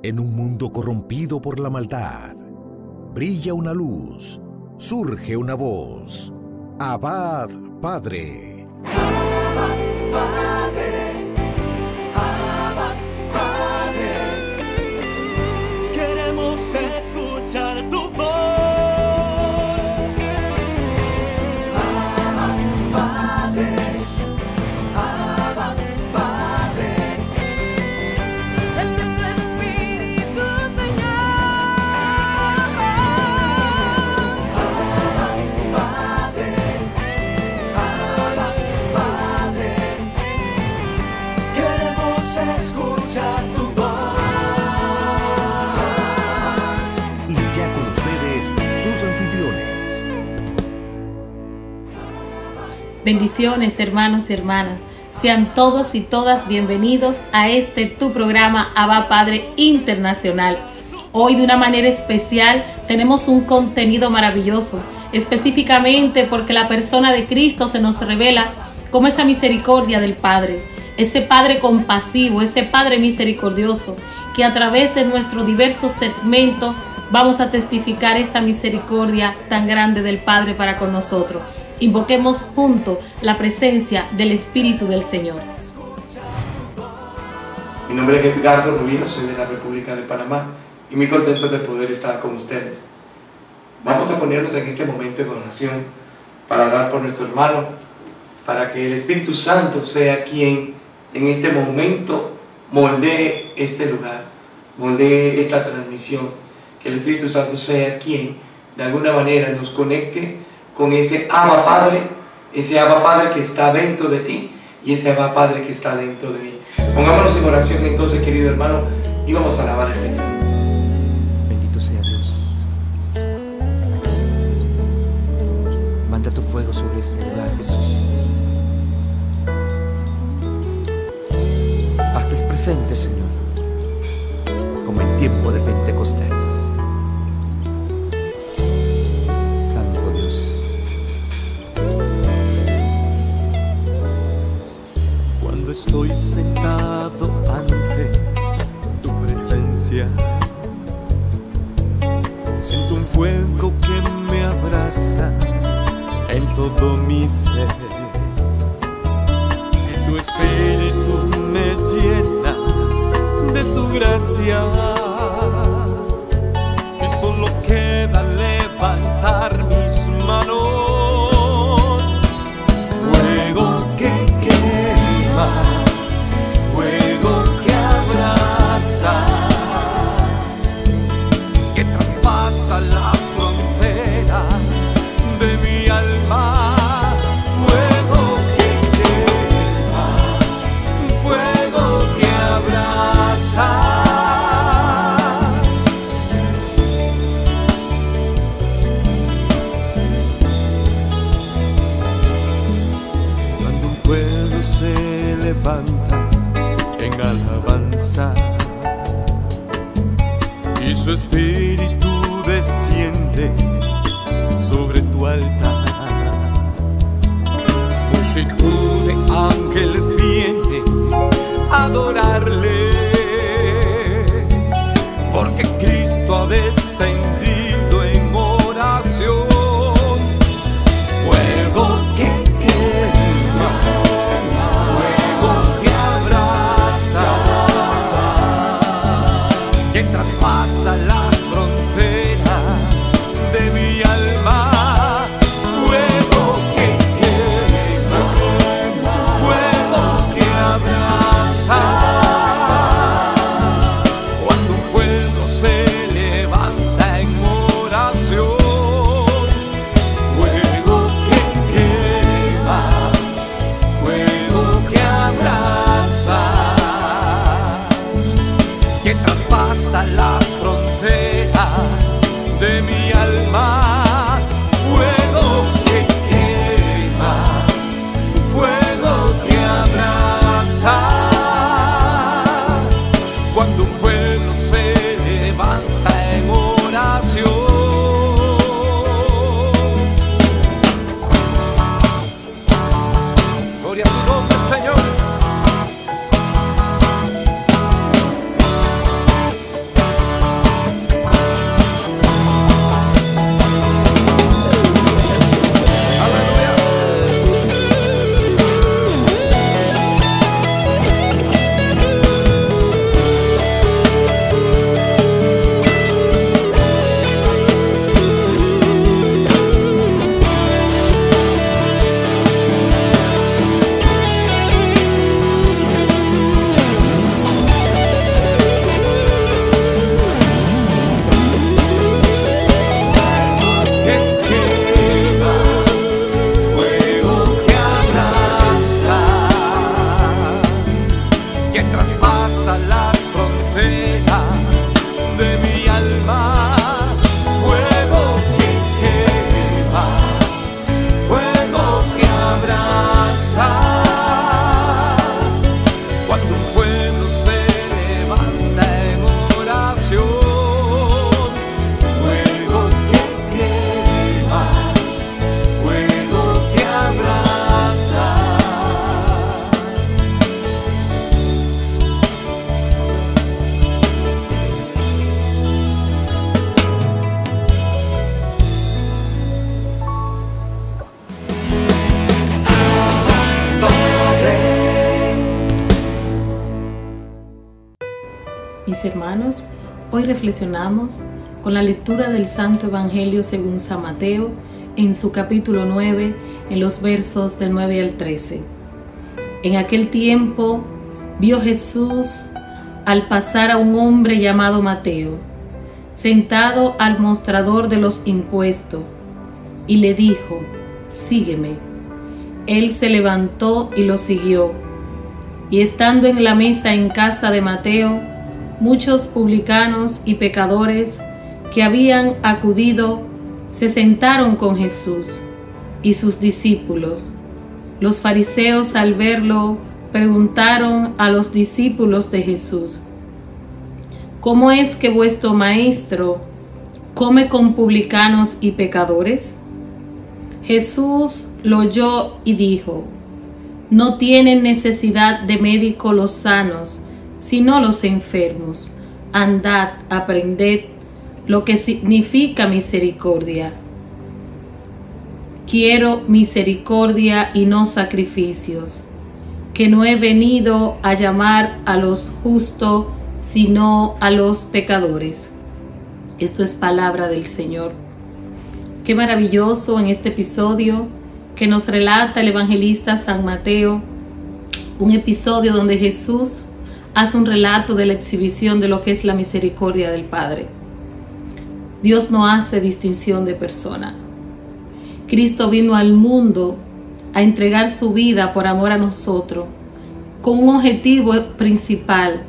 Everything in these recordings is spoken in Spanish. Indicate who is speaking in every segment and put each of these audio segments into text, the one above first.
Speaker 1: En un mundo corrompido por la maldad, brilla una luz, surge una voz. Abba, Padre.
Speaker 2: Abba, Padre. Abba, Padre. Queremos escuchar tu voz. Abba, Padre. Abba, Padre.
Speaker 3: Date tu espíritu, Señor.
Speaker 2: Abba, Padre. Abba, Padre. Queremos escuchar tu voz.
Speaker 1: Y ya con ustedes, sus anfitriones.
Speaker 4: Bendiciones, hermanos y hermanas. Sean todos y todas bienvenidos a tu programa Abba Padre Internacional. Hoy de una manera especial tenemos un contenido maravilloso, específicamente porque la persona de Cristo se nos revela como esa misericordia del Padre, ese Padre compasivo, ese Padre misericordioso, que a través de nuestros diversos segmentos vamos a testificar esa misericordia tan grande del Padre para con nosotros. Invoquemos juntos la presencia del Espíritu del Señor.
Speaker 5: Mi nombre es Edgardo Rubino, soy de la República de Panamá y muy contento de poder estar con ustedes. Vamos a ponernos en este momento en oración para orar por nuestro hermano, para que el Espíritu Santo sea quien en este momento moldee este lugar, moldee esta transmisión, que el Espíritu Santo sea quien de alguna manera nos conecte con ese Abba Padre que está dentro de ti y ese Abba Padre que está dentro de mí. Pongámonos en oración entonces, querido hermano, y vamos a alabar al Señor.
Speaker 6: Bendito sea Dios. Manda tu fuego sobre este lugar, Jesús. Hazte presente, Señor, como en tiempo de Pentecostés. Santo Dios.
Speaker 2: Cuando estoy sentado ante tu presencia, siento un fuego que me abraza en todo mi ser. Tu espíritu me llena de tu gracia y solo queda levantar mis manos. Fuego que quema, fuego que abraza, que traspasa la frontera de mi alma. Fuego que quema, fuego que abraza. Cuando un pueblo se levanta en alabanza y su espíritu desciende sobre tu altar, multitud de ángeles vienen a adorarle, porque Cristo ha descendido en oración. Fuego que quema, fuego que abraza, que traspasa la frontera de mi alma. Fuego que quema, fuego que abraza. Cuando un pueblo se levanta en oración. Fuego que quema, fuego que abraza, que traspasa la frontera de mi alma. Fuego que quema, fuego que abraza. Cuando un pueblo se levanta en oración. Gloria a tu nombre, Señor.
Speaker 4: Mis hermanos, hoy reflexionamos con la lectura del Santo Evangelio según San Mateo en su capítulo 9, en los versos del 9 al 13. En aquel tiempo vio Jesús al pasar a un hombre llamado Mateo, sentado al mostrador de los impuestos, y le dijo: sígueme. Él se levantó y lo siguió. Y estando en la mesa en casa de Mateo, muchos publicanos y pecadores que habían acudido se sentaron con Jesús y sus discípulos. Los fariseos, al verlo, preguntaron a los discípulos de Jesús: ¿cómo es que vuestro maestro come con publicanos y pecadores? Jesús lo oyó y dijo: no tienen necesidad de médico los sanos, sino los enfermos. Andad, aprended lo que significa misericordia. Quiero misericordia y no sacrificios, que no he venido a llamar a los justos, sino a los pecadores. Esto es palabra del Señor. Qué maravilloso en este episodio que nos relata el evangelista San Mateo, un episodio donde Jesús hace un relato de la exhibición de lo que es la misericordia del Padre. Dios no hace distinción de persona. Cristo vino al mundo a entregar su vida por amor a nosotros, con un objetivo principal,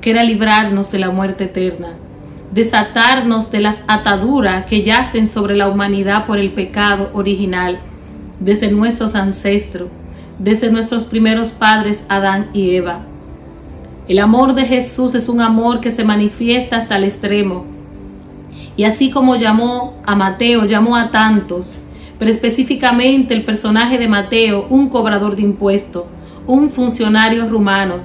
Speaker 4: que era librarnos de la muerte eterna, desatarnos de las ataduras que yacen sobre la humanidad por el pecado original, desde nuestros ancestros, desde nuestros primeros padres Adán y Eva. El amor de Jesús es un amor que se manifiesta hasta el extremo, y así como llamó a Mateo, llamó a tantos, pero específicamente el personaje de Mateo, un cobrador de impuestos, un funcionario romano,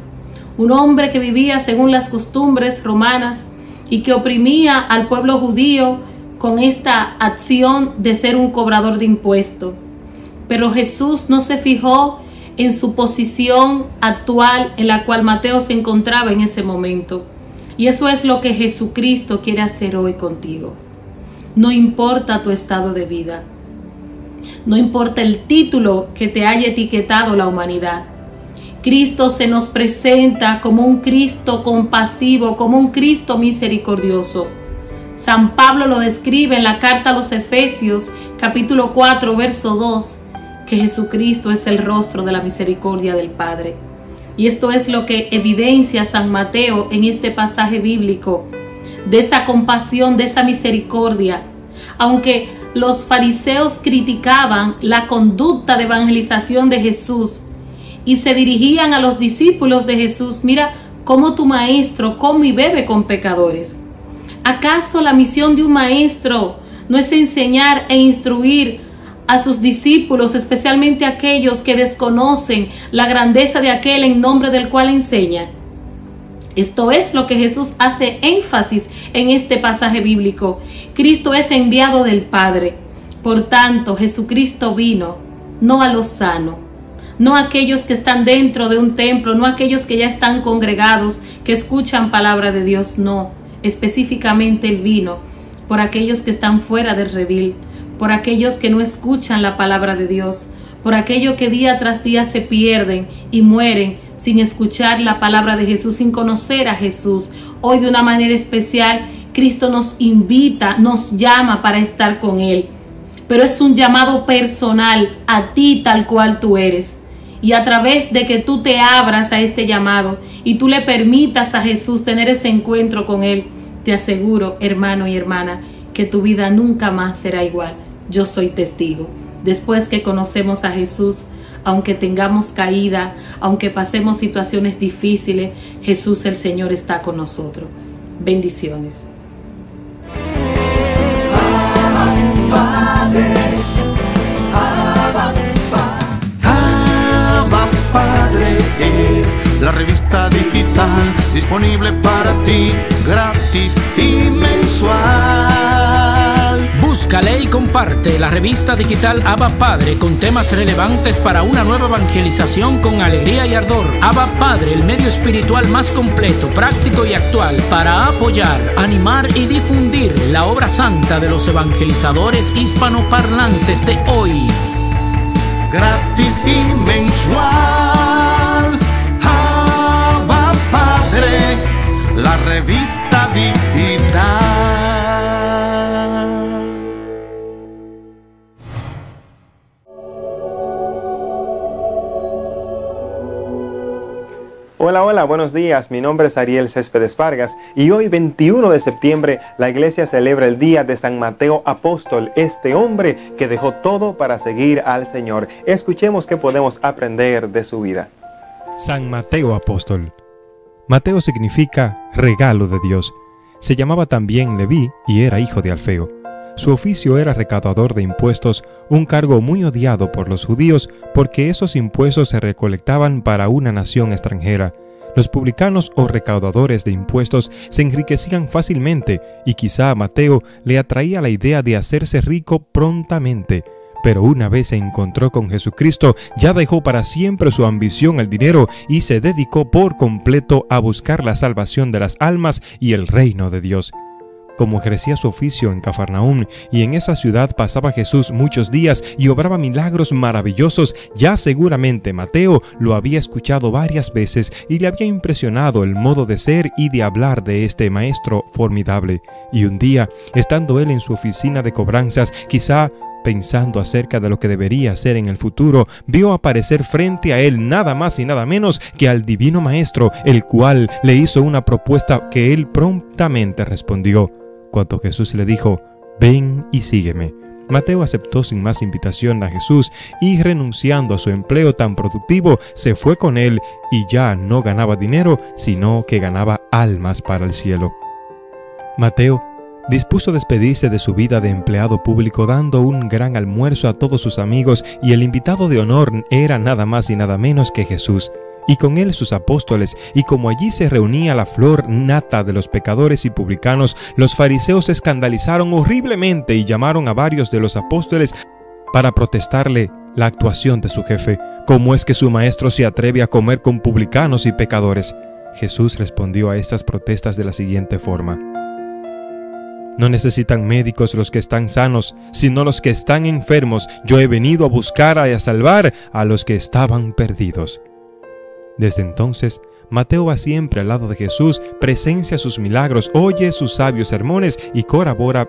Speaker 4: un hombre que vivía según las costumbres romanas y que oprimía al pueblo judío con esta acción de ser un cobrador de impuestos. Pero Jesús no se fijó en su posición actual en la cual Mateo se encontraba en ese momento. Y eso es lo que Jesucristo quiere hacer hoy contigo. No importa tu estado de vida. No importa el título que te haya etiquetado la humanidad. Cristo se nos presenta como un Cristo compasivo, como un Cristo misericordioso. San Pablo lo describe en la carta a los Efesios, capítulo 4, verso 2, que Jesucristo es el rostro de la misericordia del Padre. Y esto es lo que evidencia San Mateo en este pasaje bíblico, de esa compasión, de esa misericordia. Aunque los fariseos criticaban la conducta de evangelización de Jesús y se dirigían a los discípulos de Jesús: mira cómo tu maestro come y bebe con pecadores. ¿Acaso la misión de un maestro no es enseñar e instruir a sus discípulos, especialmente aquellos que desconocen la grandeza de aquel en nombre del cual enseña? Esto es lo que Jesús hace énfasis en este pasaje bíblico. Cristo es enviado del Padre. Por tanto, Jesucristo vino no a los sanos, no a aquellos que están dentro de un templo, no a aquellos que ya están congregados, que escuchan palabra de Dios, no. Específicamente Él vino por aquellos que están fuera del redil, por aquellos que no escuchan la palabra de Dios, por aquellos que día tras día se pierden y mueren sin escuchar la palabra de Jesús, sin conocer a Jesús. Hoy de una manera especial Cristo nos invita, nos llama para estar con Él, pero es un llamado personal a ti tal cual tú eres. Y a través de que tú te abras a este llamado y tú le permitas a Jesús tener ese encuentro con Él, te aseguro, hermano y hermana, que tu vida nunca más será igual. Yo soy testigo. Después que conocemos a Jesús, aunque tengamos caída, aunque pasemos situaciones difíciles, Jesús el Señor está con nosotros. Bendiciones.
Speaker 7: Padre es la revista digital disponible para ti, gratis y mensual. Busca
Speaker 8: Búscale y comparte la revista digital Abba Padre con temas relevantes para una nueva evangelización con alegría y ardor. Abba Padre, el medio espiritual más completo, práctico y actual para apoyar, animar y difundir la obra santa de los evangelizadores hispanoparlantes de hoy.
Speaker 7: Gratis y mensual, Abba Padre, la revista digital.
Speaker 9: Hola, hola, buenos días. Mi nombre es Ariel Céspedes Vargas y hoy 21 de septiembre la iglesia celebra el día de San Mateo Apóstol, este hombre que dejó todo para seguir al Señor. Escuchemos qué podemos aprender de su vida.
Speaker 10: San Mateo Apóstol. Mateo significa regalo de Dios. Se llamaba también Leví y era hijo de Alfeo. Su oficio era recaudador de impuestos, un cargo muy odiado por los judíos porque esos impuestos se recolectaban para una nación extranjera. Los publicanos o recaudadores de impuestos se enriquecían fácilmente y quizá a Mateo le atraía la idea de hacerse rico prontamente. Pero una vez se encontró con Jesucristo, ya dejó para siempre su ambición al dinero y se dedicó por completo a buscar la salvación de las almas y el reino de Dios. Como ejercía su oficio en Cafarnaúm y en esa ciudad pasaba Jesús muchos días y obraba milagros maravillosos, ya seguramente Mateo lo había escuchado varias veces y le había impresionado el modo de ser y de hablar de este maestro formidable. Y un día, estando él en su oficina de cobranzas, quizá pensando acerca de lo que debería hacer en el futuro, vio aparecer frente a él nada más y nada menos que al Divino Maestro, el cual le hizo una propuesta que él prontamente respondió. Cuando Jesús le dijo, «Ven y sígueme», Mateo aceptó sin más invitación a Jesús y renunciando a su empleo tan productivo, se fue con él y ya no ganaba dinero, sino que ganaba almas para el cielo. Mateo dispuso despedirse de su vida de empleado público dando un gran almuerzo a todos sus amigos y el invitado de honor era nada más y nada menos que Jesús. Y con él sus apóstoles, y como allí se reunía la flor nata de los pecadores y publicanos, los fariseos se escandalizaron horriblemente y llamaron a varios de los apóstoles para protestarle la actuación de su jefe. ¿Cómo es que su maestro se atreve a comer con publicanos y pecadores? Jesús respondió a estas protestas de la siguiente forma: No necesitan médicos los que están sanos, sino los que están enfermos. Yo he venido a buscar y a salvar a los que estaban perdidos. Desde entonces, Mateo va siempre al lado de Jesús, presencia sus milagros, oye sus sabios sermones y colabora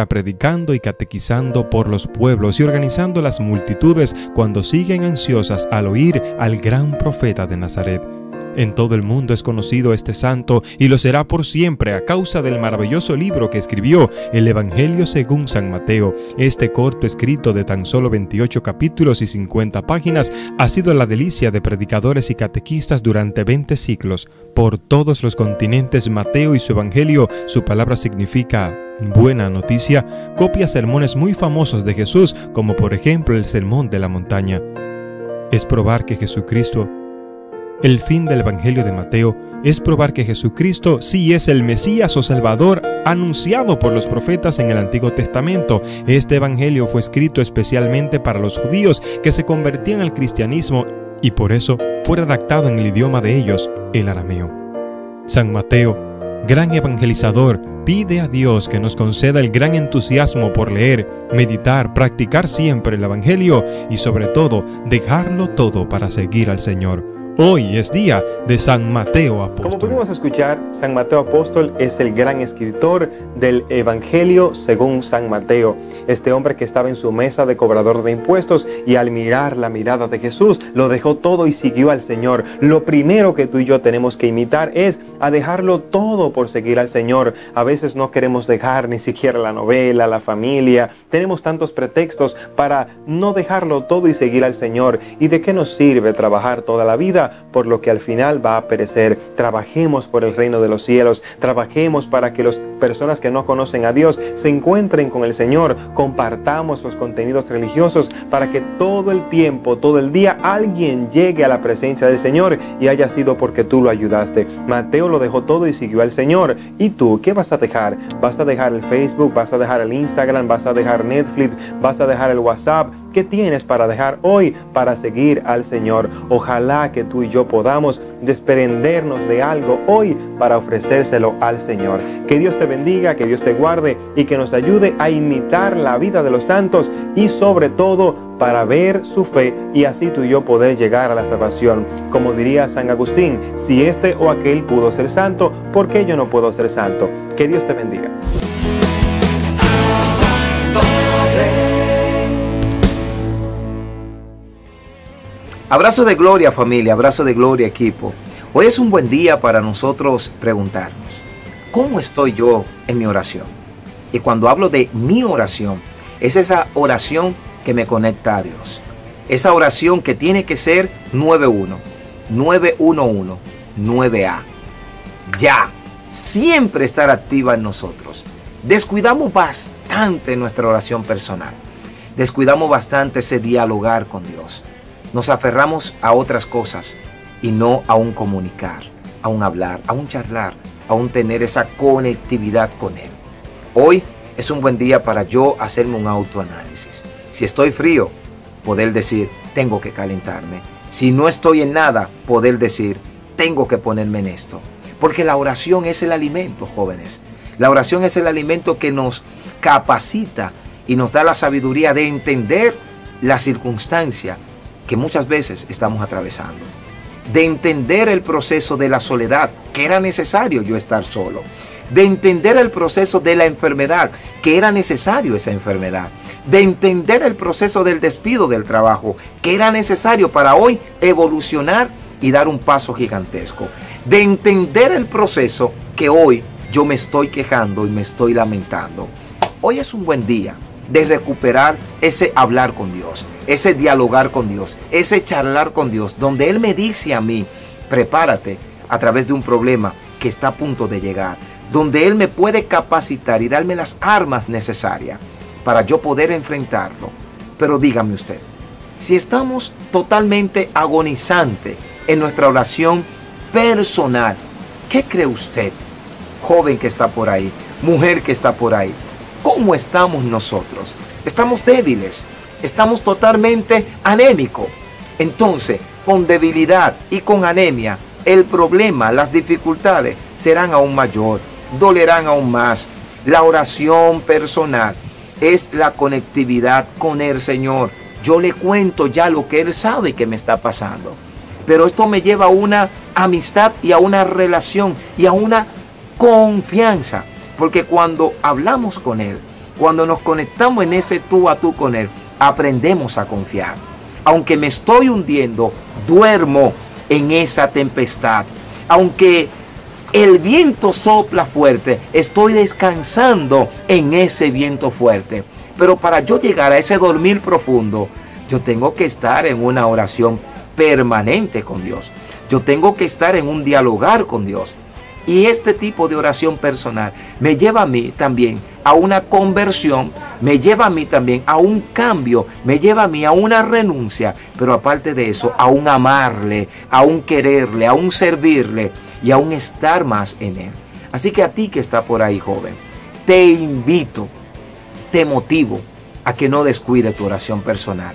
Speaker 10: predicando y catequizando por los pueblos y organizando las multitudes cuando siguen ansiosas al oír al gran profeta de Nazaret. En todo el mundo es conocido este santo y lo será por siempre a causa del maravilloso libro que escribió, el Evangelio según San Mateo. Este corto escrito de tan solo 28 capítulos y 50 páginas ha sido la delicia de predicadores y catequistas durante 20 siglos. Por todos los continentes, Mateo y su Evangelio, su palabra significa buena noticia, copia sermones muy famosos de Jesús, como por ejemplo el Sermón de la Montaña. Es probar que Jesucristo El fin del Evangelio de Mateo es probar que Jesucristo sí es el Mesías o Salvador anunciado por los profetas en el Antiguo Testamento. Este Evangelio fue escrito especialmente para los judíos que se convertían al cristianismo y por eso fue redactado en el idioma de ellos, el arameo. San Mateo, gran evangelizador, pide a Dios que nos conceda el gran entusiasmo por leer, meditar, practicar siempre el Evangelio y sobre todo dejarlo todo para seguir al Señor. Hoy es día de San Mateo Apóstol.
Speaker 9: Como pudimos escuchar, San Mateo Apóstol es el gran escritor del Evangelio según San Mateo. Este hombre que estaba en su mesa de cobrador de impuestos y al mirar la mirada de Jesús, lo dejó todo y siguió al Señor. Lo primero que tú y yo tenemos que imitar es a dejarlo todo por seguir al Señor. A veces no queremos dejar ni siquiera la novela, la familia. Tenemos tantos pretextos para no dejarlo todo y seguir al Señor. ¿Y de qué nos sirve trabajar toda la vida vida, por lo que al final va a perecer. Trabajemos por el reino de los cielos, trabajemos para que las personas que no conocen a Dios se encuentren con el Señor, compartamos los contenidos religiosos para que todo el tiempo, todo el día, alguien llegue a la presencia del Señor y haya sido porque tú lo ayudaste. Mateo lo dejó todo y siguió al Señor. ¿Y tú qué vas a dejar? ¿Vas a dejar el Facebook? ¿Vas a dejar el Instagram? ¿Vas a dejar Netflix? ¿Vas a dejar el WhatsApp? ¿Qué tienes para dejar hoy para seguir al Señor? Ojalá que tú y yo podamos desprendernos de algo hoy para ofrecérselo al Señor. Que Dios te bendiga, que Dios te guarde y que nos ayude a imitar la vida de los santos y sobre todo para ver su fe y así tú y yo poder llegar a la salvación. Como diría San Agustín, si este o aquel pudo ser santo, ¿por qué yo no puedo ser santo? Que Dios te bendiga.
Speaker 6: Abrazo de gloria, familia, abrazo de gloria, equipo. Hoy es un buen día para nosotros preguntarnos, ¿cómo estoy yo en mi oración? Y cuando hablo de mi oración, es esa oración que me conecta a Dios. Esa oración que tiene que ser 9-1, 911, 9A. Ya, siempre estar activa en nosotros. Descuidamos bastante nuestra oración personal. Descuidamos bastante ese dialogar con Dios. Nos aferramos a otras cosas y no a un comunicar, a un hablar, a un charlar, a un tener esa conectividad con Él. Hoy es un buen día para yo hacerme un autoanálisis. Si estoy frío, poder decir, tengo que calentarme. Si no estoy en nada, poder decir, tengo que ponerme en esto. Porque la oración es el alimento, jóvenes. La oración es el alimento que nos capacita y nos da la sabiduría de entender la circunstancia que muchas veces estamos atravesando, de entender el proceso de la soledad, que era necesario yo estar solo, de entender el proceso de la enfermedad, que era necesario esa enfermedad, de entender el proceso del despido del trabajo, que era necesario para hoy evolucionar y dar un paso gigantesco, de entender el proceso que hoy yo me estoy quejando y me estoy lamentando. Hoy es un buen día de recuperar ese hablar con Dios, ese dialogar con Dios, ese charlar con Dios, donde Él me dice a mí, prepárate a través de un problema que está a punto de llegar, donde Él me puede capacitar y darme las armas necesarias para yo poder enfrentarlo. Pero dígame usted, si estamos totalmente agonizantes en nuestra oración personal, ¿qué cree usted, joven que está por ahí, mujer que está por ahí? ¿Cómo estamos nosotros? Estamos débiles, estamos totalmente anémicos. Entonces, con debilidad y con anemia, el problema, las dificultades serán aún mayor, dolerán aún más. La oración personal es la conectividad con el Señor. Yo le cuento ya lo que Él sabe que me está pasando. Pero esto me lleva a una amistad y a una relación y a una confianza. Porque cuando hablamos con Él, cuando nos conectamos en ese tú a tú con Él, aprendemos a confiar. Aunque me estoy hundiendo, duermo en esa tempestad. Aunque el viento sopla fuerte, estoy descansando en ese viento fuerte. Pero para yo llegar a ese dormir profundo, yo tengo que estar en una oración permanente con Dios. Yo tengo que estar en un dialogar con Dios. Y este tipo de oración personal me lleva a mí también a una conversión, me lleva a mí también a un cambio, me lleva a mí a una renuncia, pero aparte de eso, a un amarle, a un quererle, a un servirle y a un estar más en Él. Así que a ti que está por ahí, joven, te invito, te motivo a que no descuide tu oración personal,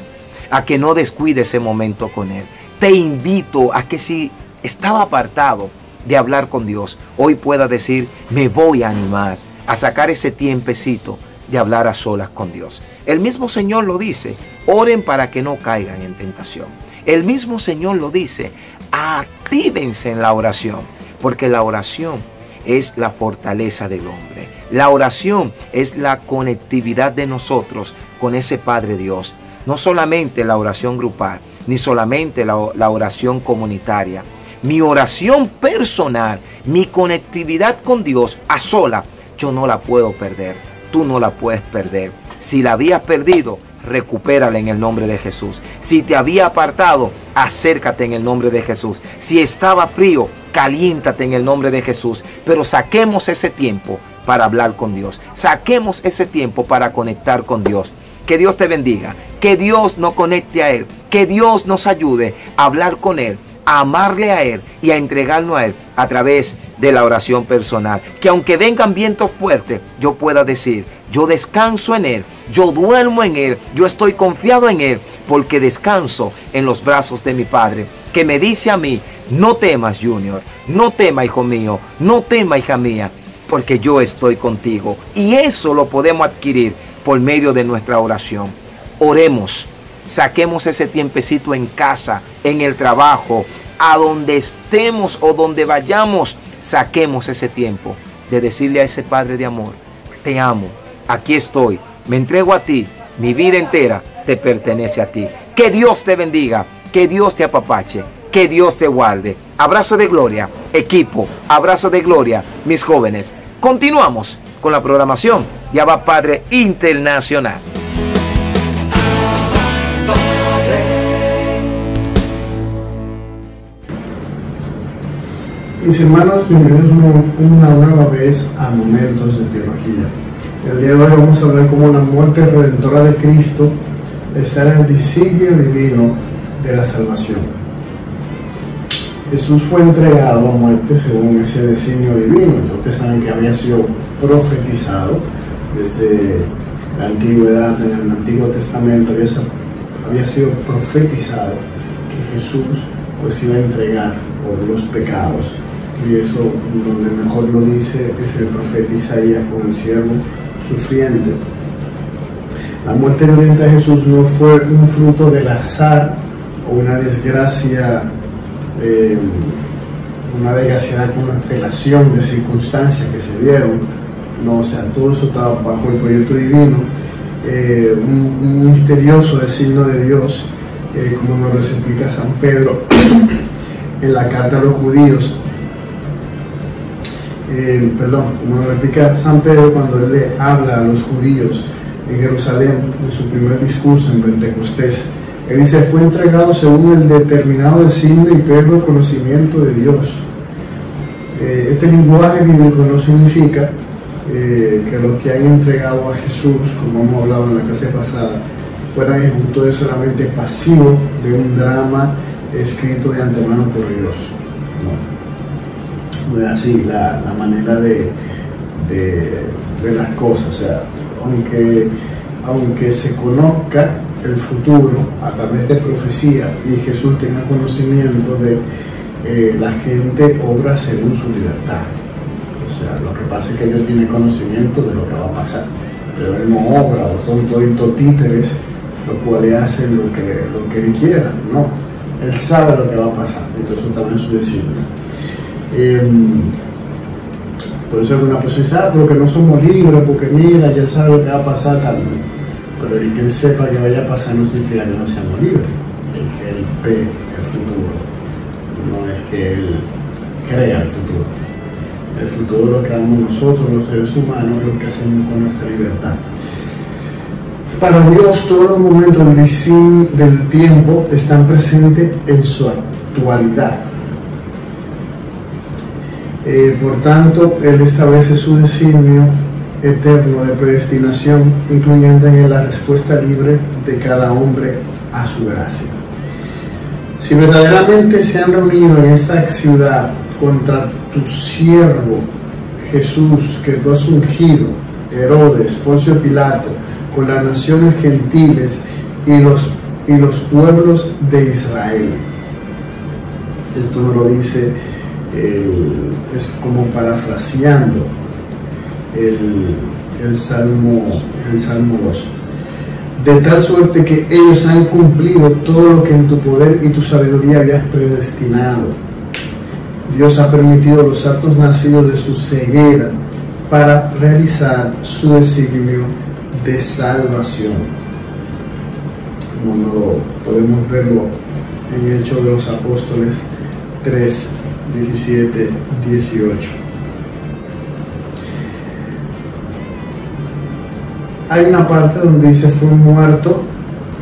Speaker 6: a que no descuide ese momento con Él. Te invito a que si estaba apartado de hablar con Dios, hoy pueda decir, me voy a animar a sacar ese tiempecito de hablar a solas con Dios. El mismo Señor lo dice, oren para que no caigan en tentación. El mismo Señor lo dice, actívense en la oración, porque la oración es la fortaleza del hombre. La oración es la conectividad de nosotros con ese Padre Dios. No solamente la oración grupal, ni solamente la oración comunitaria. Mi oración personal, mi conectividad con Dios a sola, yo no la puedo perder. Tú no la puedes perder. Si la habías perdido, recupérala en el nombre de Jesús. Si te había apartado, acércate en el nombre de Jesús. Si estaba frío, caliéntate en el nombre de Jesús. Pero saquemos ese tiempo para hablar con Dios. Saquemos ese tiempo para conectar con Dios. Que Dios te bendiga. Que Dios nos conecte a Él. Que Dios nos ayude a hablar con Él, a amarle a Él y a entregarnos a Él a través de la oración personal. Que aunque vengan vientos fuertes, yo pueda decir, yo descanso en Él, yo duermo en Él, yo estoy confiado en Él, porque descanso en los brazos de mi Padre, que me dice a mí, no temas, Junior, no temas, hijo mío, no temas, hija mía, porque yo estoy contigo. Y eso lo podemos adquirir por medio de nuestra oración. Oremos, saquemos ese tiempecito en casa, en el trabajo, a donde estemos o donde vayamos, saquemos ese tiempo de decirle a ese Padre de amor, te amo, aquí estoy, me entrego a ti, mi vida entera te pertenece a ti. Que Dios te bendiga, que Dios te apapache, que Dios te guarde. Abrazo de gloria, equipo, abrazo de gloria, mis jóvenes. Continuamos con la programación de Abba Padre Internacional.
Speaker 11: Mis hermanos, bienvenidos una nueva vez a Momentos de Teología. El día de hoy vamos a hablar cómo la muerte redentora de Cristo está en el designio divino de la salvación. Jesús fue entregado a muerte según ese designio divino. Ustedes saben que había sido profetizado desde la antigüedad, en el Antiguo Testamento había sido profetizado que Jesús pues iba a entregar por los pecados. Y eso donde mejor lo dice es el profeta Isaías con el siervo sufriente. La muerte violenta de Jesús no fue un fruto del azar o una desgracia, una desgraciada constelación de circunstancias que se dieron. No, o sea, todo eso estaba bajo el proyecto divino, un misterioso designio de Dios, como nos lo explica San Pedro en la carta a los judíos. Como nos lo explica San Pedro cuando él le habla a los judíos en Jerusalén en su primer discurso en Pentecostés. Él dice, fue entregado según el determinado designio y pleno conocimiento de Dios. Este lenguaje bíblico no significa que los que han entregado a Jesús, como hemos hablado en la clase pasada, fueran ejecutores solamente pasivos de un drama escrito de antemano por Dios. No es así la manera de las cosas. O sea, aunque se conozca el futuro a través de profecía y Jesús tenga conocimiento de la gente obra según su libertad. O sea, lo que pasa es que Dios tiene conocimiento de lo que va a pasar, pero Él no obra, o son toditos títeres los cuales hacen lo que Él quiera. No, Él sabe lo que va a pasar, entonces eso también es su designio. Por eso alguna persona dice, pero que no somos libres, porque mira, ya Él sabe lo que va a pasar también. Pero el que Él sepa que vaya a pasar no significa que no seamos libres, es que Él ve el futuro, no es que Él crea el futuro. El futuro lo creamos nosotros, los seres humanos, lo que hacemos con nuestra libertad. Para Dios, todos los momentos del tiempo están presentes en su actualidad. Por tanto, Él establece su designio eterno de predestinación, incluyendo en él la respuesta libre de cada hombre a su gracia. Si verdaderamente se han reunido en esta ciudad contra tu siervo Jesús, que tú has ungido, Herodes, Poncio Pilato, con las naciones gentiles y los pueblos de Israel. Esto nos lo dice, es como parafraseando el Salmo 2. De tal suerte que ellos han cumplido todo lo que en tu poder y tu sabiduría habías predestinado. Dios ha permitido los actos nacidos de su ceguera para realizar su designio de salvación. Como podemos verlo en Hechos de los Apóstoles 3, 17, 18. Hay una parte donde dice fue muerto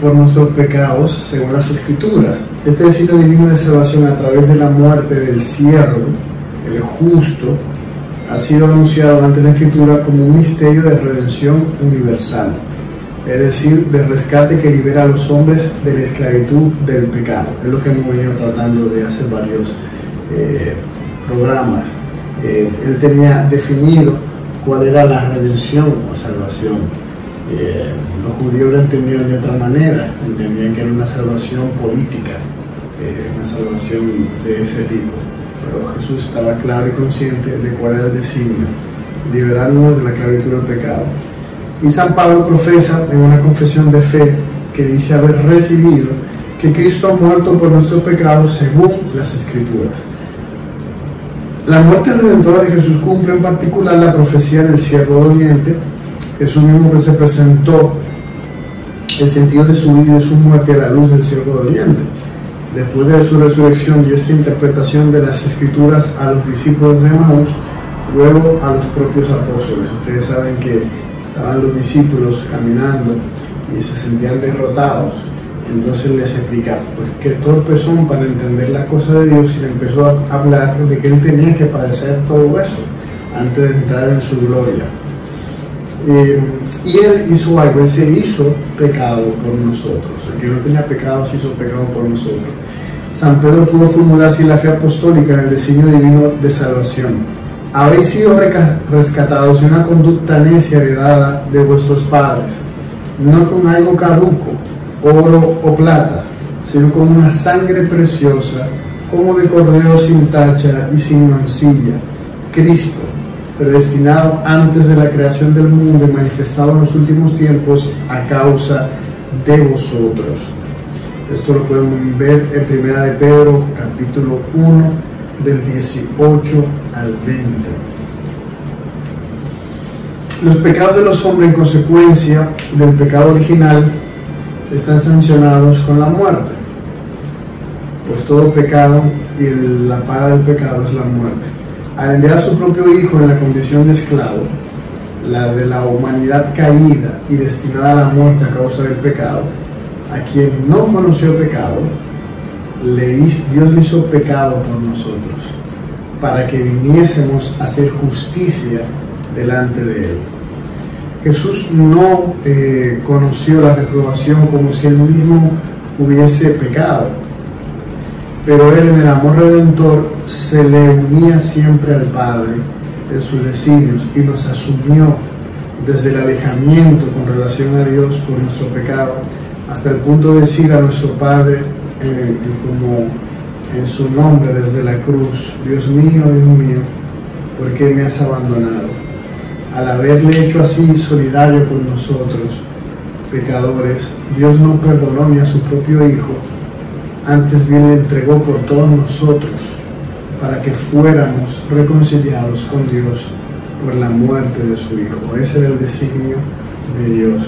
Speaker 11: por nuestros pecados según las Escrituras. Este designio divino de salvación a través de la muerte del siervo, el justo, ha sido anunciado ante la Escritura como un misterio de redención universal, es decir, de rescate que libera a los hombres de la esclavitud del pecado. Es lo que hemos venido tratando de hacer varios programas. Él tenía definido cuál era la redención o salvación. Los judíos lo entendían de otra manera, entendían que era una salvación política, una salvación de ese tipo. Pero Jesús estaba claro y consciente de cuál era el designio: liberarnos de la esclavitud del pecado. Y San Pablo profesa en una confesión de fe que dice haber recibido que Cristo ha muerto por nuestros pecados según las Escrituras. La muerte redentora de Jesús cumple en particular la profecía del siervo de Oriente. Jesús mismo que se presentó el sentido de su vida y de su muerte a la luz del siervo de Oriente. Después de su resurrección dio esta interpretación de las Escrituras a los discípulos de Emaús, luego a los propios apóstoles. Ustedes saben que estaban los discípulos caminando y se sentían derrotados. Entonces les explica pues qué torpes son para entender la cosa de Dios, y le empezó a hablar de que él tenía que padecer todo eso antes de entrar en su gloria. Y él hizo algo, él se hizo pecado por nosotros. El que no tenía pecado se hizo pecado por nosotros. San Pedro pudo formular así la fe apostólica en el designio divino de salvación. Habéis sido rescatados de una conducta necia heredada de vuestros padres, no con algo caduco, oro o plata, sino con una sangre preciosa, como de cordero sin tacha y sin mancilla, Cristo, predestinado antes de la creación del mundo y manifestado en los últimos tiempos a causa de vosotros. Esto lo podemos ver en 1 de Pedro, capítulo 1, del 18 al 20. Los pecados de los hombres, en consecuencia del pecado original, están sancionados con la muerte, pues todo pecado y la paga del pecado es la muerte. Al enviar a su propio Hijo en la condición de esclavo, la de la humanidad caída y destinada a la muerte a causa del pecado, a quien no conoció pecado, Dios le hizo pecado por nosotros, para que viniésemos a hacer justicia delante de Él. Jesús no conoció la reprobación como si Él mismo hubiese pecado, pero Él, en el amor redentor, se le unía siempre al Padre en sus designios y nos asumió desde el alejamiento con relación a Dios por nuestro pecado, hasta el punto de decir a nuestro Padre como en su nombre desde la cruz: Dios mío, ¿por qué me has abandonado? Al haberle hecho así solidario con nosotros, pecadores, Dios no perdonó ni a su propio Hijo, antes bien le entregó por todos nosotros, para que fuéramos reconciliados con Dios por la muerte de su Hijo. Ese era el designio de Dios,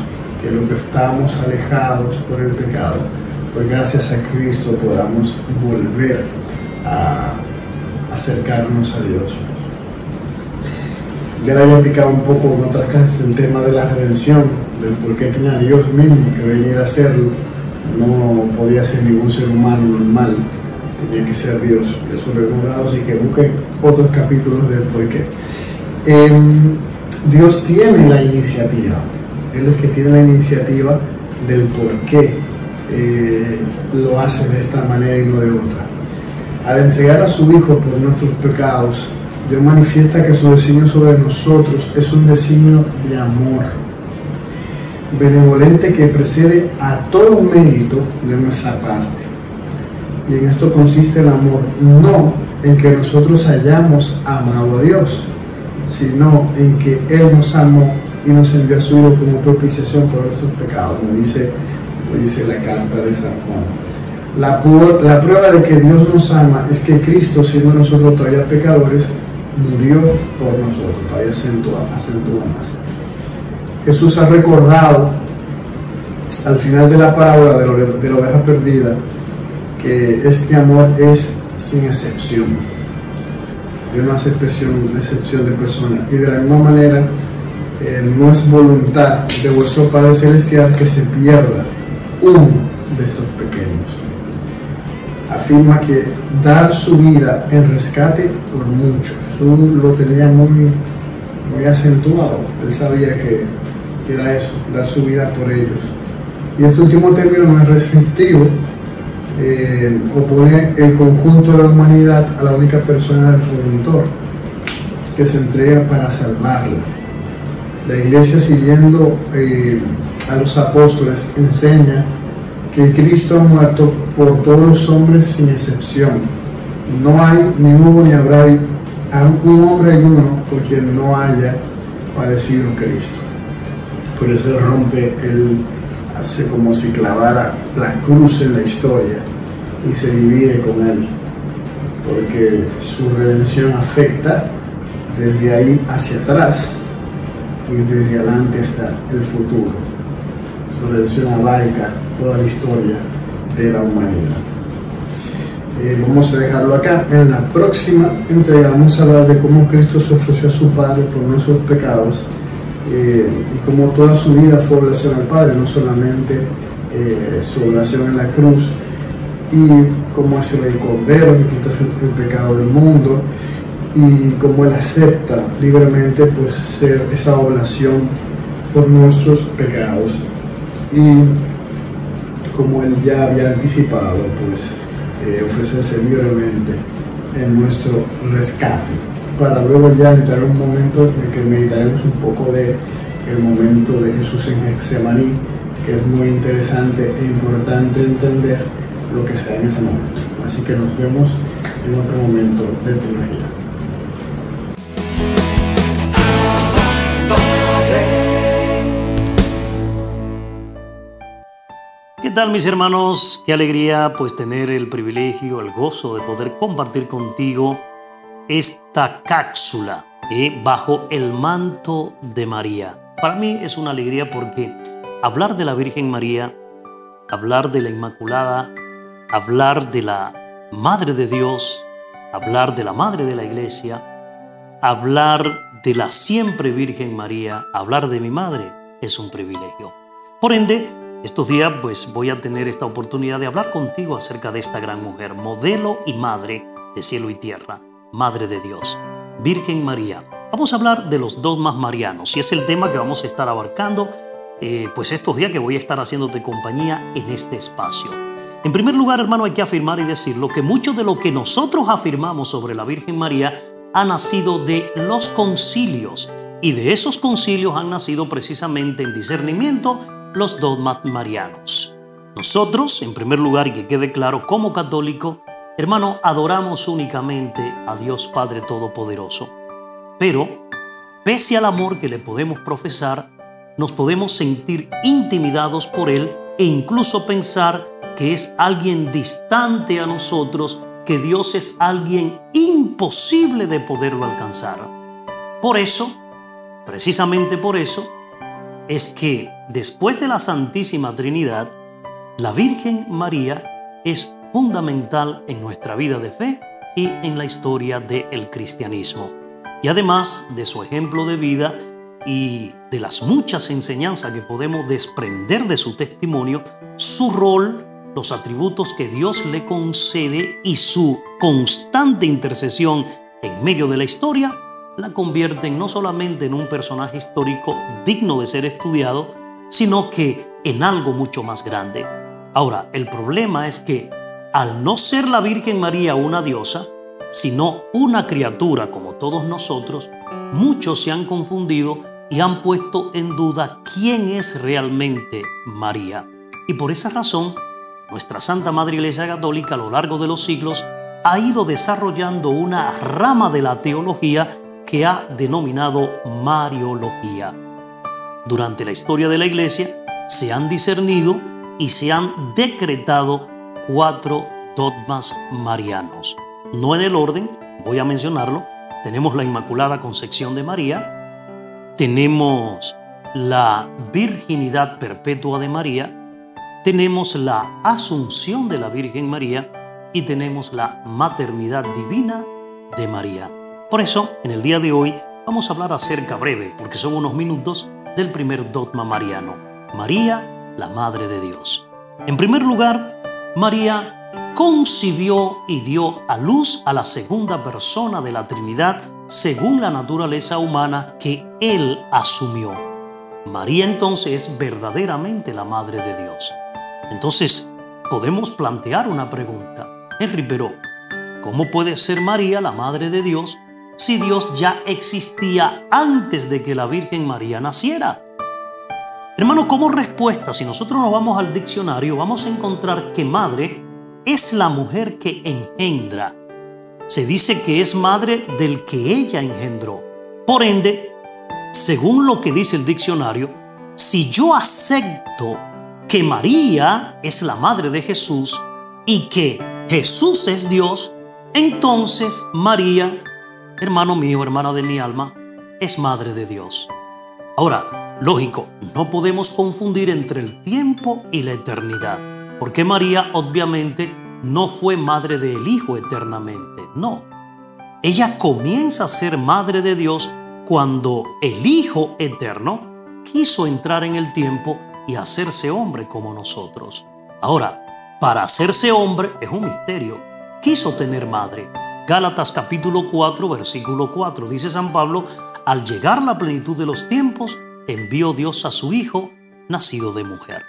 Speaker 11: que lo que estábamos alejados por el pecado, pues gracias a Cristo podamos volver a acercarnos a Dios. Ya le había explicado un poco en otras clases el tema de la redención, del por qué tenía Dios mismo que venir a hacerlo. No podía ser ningún ser humano normal, tenía que ser Dios. Eso lo hemos hablado, así que busquen otros capítulos del por qué. Dios tiene la iniciativa, Él es que tiene la iniciativa del por qué lo hace de esta manera y no de otra. Al entregar a su Hijo por nuestros pecados, Dios manifiesta que su designio sobre nosotros es un designio de amor benevolente que precede a todo mérito de nuestra parte. Y en esto consiste el amor, no en que nosotros hayamos amado a Dios, sino en que Él nos amó y nos envió a su Hijo como propiciación por nuestros pecados, como dice la carta de San Juan. La prueba de que Dios nos ama es que Cristo, siendo nosotros todavía pecadores, murió por nosotros. Todavía acentúa más. Jesús ha recordado al final de la parábola de la oveja perdida que este amor es sin excepción. Dios no hace excepción de persona, y de la misma manera no es voluntad de vuestro Padre Celestial que se pierda uno de estos pequeños. Afirma que dar su vida en rescate por mucho. Jesús lo tenía muy acentuado. Él sabía que era eso, dar su vida por ellos. Y este último término no es restrictivo, opone el conjunto de la humanidad a la única persona del Redentor, que se entrega para salvarla. La Iglesia, siguiendo a los apóstoles, enseña que Cristo ha muerto por todos los hombres sin excepción. No hay, ni hubo, ni habrá un hombre alguno por quien no haya padecido Cristo. Por eso él rompe, él hace como si clavara la cruz en la historia y se divide con él, porque su redención afecta desde ahí hacia atrás y desde adelante hasta el futuro. Su redención abarca toda la historia de la humanidad. Vamos a dejarlo acá. En la próxima entrega vamos a hablar de cómo Cristo se ofreció a su Padre por nuestros pecados y cómo toda su vida fue oración al Padre, no solamente su oración en la cruz, y cómo es el Cordero que quita el pecado del mundo y cómo Él acepta libremente pues ser esa oblación por nuestros pecados, y como Él ya había anticipado pues ofrecerse libremente en nuestro rescate, para luego ya entrar en un momento en el que meditaremos un poco de el momento de Jesús en Getsemaní, que es muy interesante e importante entender lo que sea en ese momento. Así que nos vemos en otro momento de teología.
Speaker 12: ¿Qué tal, mis hermanos? Qué alegría pues tener el privilegio, el gozo de poder compartir contigo esta cápsula bajo el manto de María. Para mí es una alegría porque hablar de la Virgen María, hablar de la Inmaculada, hablar de la Madre de Dios, hablar de la Madre de la Iglesia, hablar de la siempre Virgen María, hablar de mi madre, es un privilegio. Por ende, estos días pues voy a tener esta oportunidad de hablar contigo acerca de esta gran mujer, modelo y madre de cielo y tierra, Madre de Dios, Virgen María. Vamos a hablar de los dogmas marianos y es el tema que vamos a estar abarcando pues estos días que voy a estar haciéndote compañía en este espacio. En primer lugar, hermano, hay que afirmar y decirlo que mucho de lo que nosotros afirmamos sobre la Virgen María ha nacido de los concilios, y de esos concilios han nacido precisamente en discernimiento los dogmas marianos. Nosotros, en primer lugar, y que quede claro, como católico, hermano, adoramos únicamente a Dios Padre Todopoderoso. Pero, pese al amor que le podemos profesar, nos podemos sentir intimidados por Él e incluso pensar que es alguien distante a nosotros, que Dios es alguien imposible de poderlo alcanzar. Por eso, precisamente por eso, es que después de la Santísima Trinidad, la Virgen María es fundamental en nuestra vida de fe y en la historia del cristianismo. Y además de su ejemplo de vida y de las muchas enseñanzas que podemos desprender de su testimonio, su rol, los atributos que Dios le concede y su constante intercesión en medio de la historia, la convierten no solamente en un personaje histórico digno de ser estudiado, sino que en algo mucho más grande. Ahora, el problema es que al no ser la Virgen María una diosa, sino una criatura como todos nosotros, muchos se han confundido y han puesto en duda quién es realmente María. Y por esa razón, nuestra Santa Madre Iglesia Católica a lo largo de los siglos ha ido desarrollando una rama de la teología que ha denominado Mariología. Durante la historia de la Iglesia se han discernido y se han decretado 4 dogmas marianos. No en el orden, voy a mencionarlo. Tenemos la Inmaculada Concepción de María, tenemos la Virginidad Perpetua de María, tenemos la Asunción de la Virgen María y tenemos la Maternidad Divina de María. Por eso, en el día de hoy vamos a hablar acerca breve, porque son unos minutos, del primer dogma mariano, María, la Madre de Dios. En primer lugar, María concibió y dio a luz a la segunda persona de la Trinidad según la naturaleza humana que Él asumió. María entonces es verdaderamente la Madre de Dios. Entonces, podemos plantear una pregunta. Henry, pero ¿cómo puede ser María la Madre de Dios si Dios ya existía antes de que la Virgen María naciera? Hermano, como respuesta, si nosotros nos vamos al diccionario, vamos a encontrar que madre es la mujer que engendra. Se dice que es madre del que ella engendró. Por ende, según lo que dice el diccionario, si yo acepto que María es la madre de Jesús y que Jesús es Dios, entonces María, hermano mío, hermana de mi alma, es madre de Dios. Ahora, lógico, no podemos confundir entre el tiempo y la eternidad, porque María obviamente no fue madre del Hijo eternamente, no. Ella comienza a ser madre de Dios cuando el Hijo eterno quiso entrar en el tiempo y hacerse hombre como nosotros. Ahora, para hacerse hombre es un misterio. Quiso tener madre. Gálatas capítulo 4, versículo 4, dice San Pablo: al llegar la plenitud de los tiempos, envió Dios a su Hijo, nacido de mujer.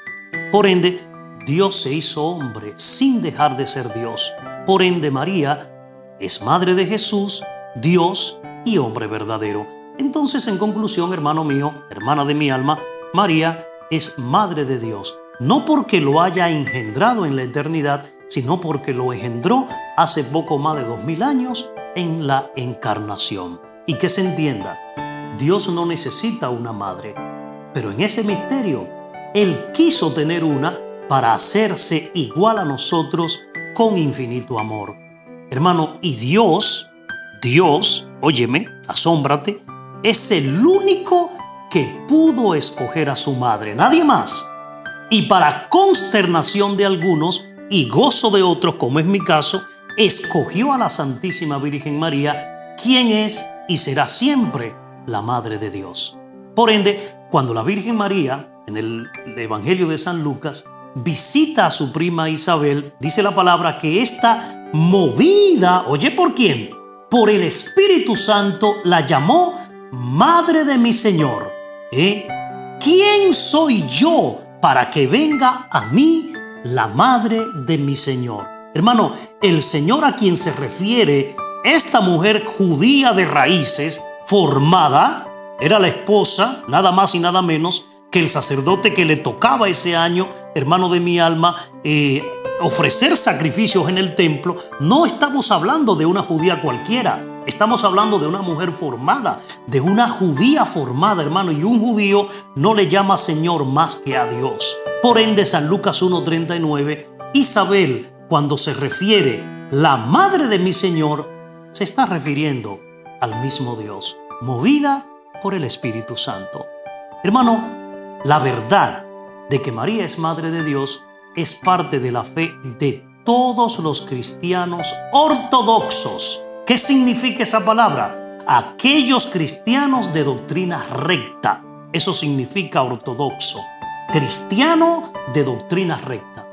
Speaker 12: Por ende, Dios se hizo hombre sin dejar de ser Dios. Por ende, María es madre de Jesús, Dios y hombre verdadero. Entonces, en conclusión, hermano mío, hermana de mi alma, María es madre de Dios, no porque lo haya engendrado en la eternidad, sino porque lo engendró hace poco más de 2000 años en la encarnación. Y que se entienda, Dios no necesita una madre, pero en ese misterio, Él quiso tener una para hacerse igual a nosotros con infinito amor. Hermano, y Dios, óyeme, asómbrate, es el único que pudo escoger a su madre, nadie más. Y para consternación de algunos y gozo de otros, como es mi caso, escogió a la Santísima Virgen María, quien es y será siempre la Madre de Dios. Por ende, cuando la Virgen María, en el Evangelio de San Lucas, visita a su prima Isabel, dice la palabra que esta movida, ¿oye por quién? Por el Espíritu Santo la llamó Madre de mi Señor. ¿Quién soy yo para que venga a mí la Madre de mi Señor? Hermano, el Señor a quien se refiere esta mujer judía de raíces, formada, era la esposa, nada más y nada menos, que el sacerdote que le tocaba ese año, hermano de mi alma, ofrecer sacrificios en el templo. No estamos hablando de una judía cualquiera, estamos hablando de una mujer formada, de una judía formada, hermano, y un judío no le llama Señor más que a Dios. Por ende, San Lucas 1:39, Isabel, cuando se refiere la Madre de mi Señor, se está refiriendo al mismo Dios, movida por el Espíritu Santo. Hermano, la verdad de que María es Madre de Dios es parte de la fe de todos los cristianos ortodoxos. ¿Qué significa esa palabra? Aquellos cristianos de doctrina recta. Eso significa ortodoxo, cristiano de doctrina recta.